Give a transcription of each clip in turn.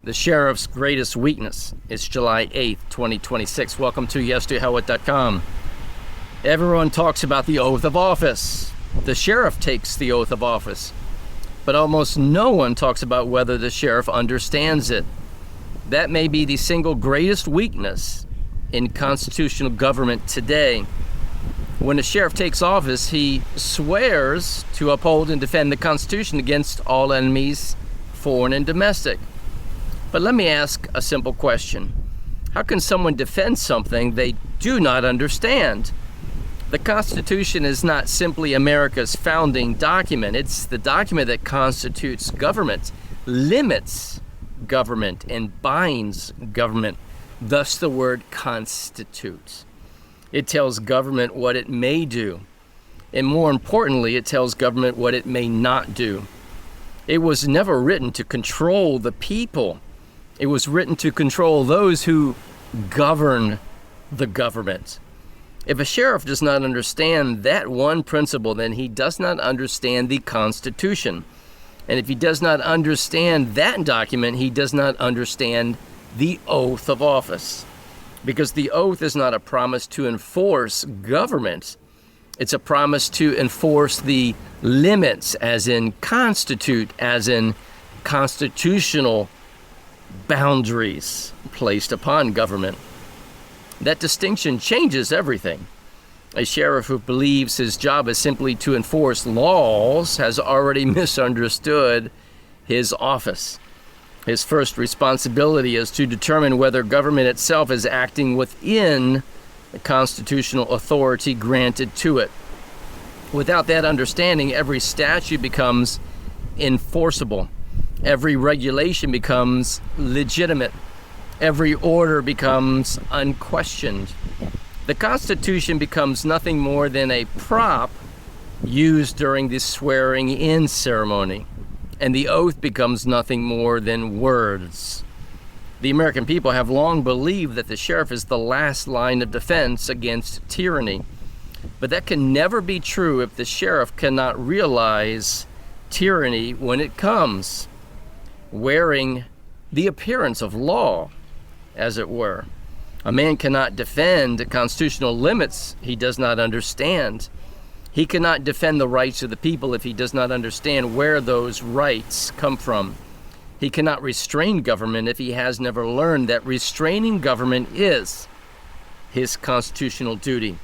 The sheriff's greatest weakness. It's July 8th, 2026. Welcome to YesToHellWith.com. Everyone talks about the oath of office. The sheriff takes the oath of office. But almost no one talks about whether the sheriff understands it. That may be the single greatest weakness in constitutional government today. When a sheriff takes office, he swears to uphold and defend the Constitution against all enemies, foreign and domestic. But let me ask a simple question. How can someone defend something they do not understand? The Constitution is not simply America's founding document. It's the document that constitutes government, limits government, and binds government. Thus the word constitutes. It tells government what it may do. And more importantly, it tells government what it may not do. It was never written to control the people. It was written to control those who govern the government. If a sheriff does not understand that one principle, then he does not understand the Constitution. And if he does not understand that document, he does not understand the oath of office. Because the oath is not a promise to enforce government. It's a promise to enforce the limits, as in constitute, as in constitutional boundaries placed upon government. That distinction changes everything. A sheriff who believes his job is simply to enforce laws has already misunderstood his office. His first responsibility is to determine whether government itself is acting within the constitutional authority granted to it. Without that understanding, every statute becomes enforceable. Every regulation becomes legitimate. Every order becomes unquestioned. The Constitution becomes nothing more than a prop used during the swearing-in ceremony, and the oath becomes nothing more than words. The American people have long believed that the sheriff is the last line of defense against tyranny, but that can never be true if the sheriff cannot realize tyranny when it comes, wearing the appearance of law, as it were. A man cannot defend constitutional limits he does not understand. He cannot defend the rights of the people if he does not understand where those rights come from. He cannot restrain government if he has never learned that restraining government is his constitutional duty.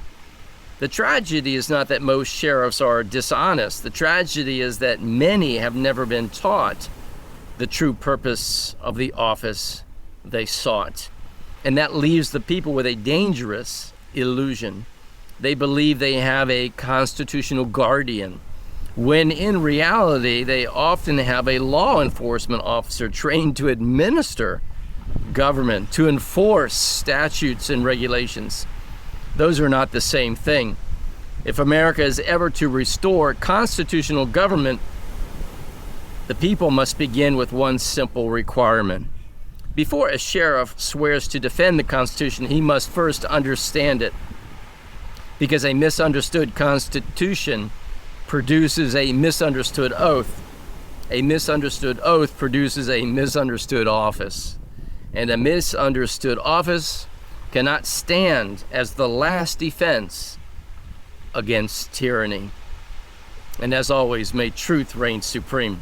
The tragedy is not that most sheriffs are dishonest. The tragedy is that many have never been taught the true purpose of the office they sought. And that leaves the people with a dangerous illusion. They believe they have a constitutional guardian, when in reality they often have a law enforcement officer trained to administer government, to enforce statutes and regulations. Those are not the same thing. If America is ever to restore constitutional government, the people must begin with one simple requirement. Before a sheriff swears to defend the Constitution, he must first understand it. Because a misunderstood Constitution produces a misunderstood oath. A misunderstood oath produces a misunderstood office. And a misunderstood office cannot stand as the last defense against tyranny. And as always, may truth reign supreme.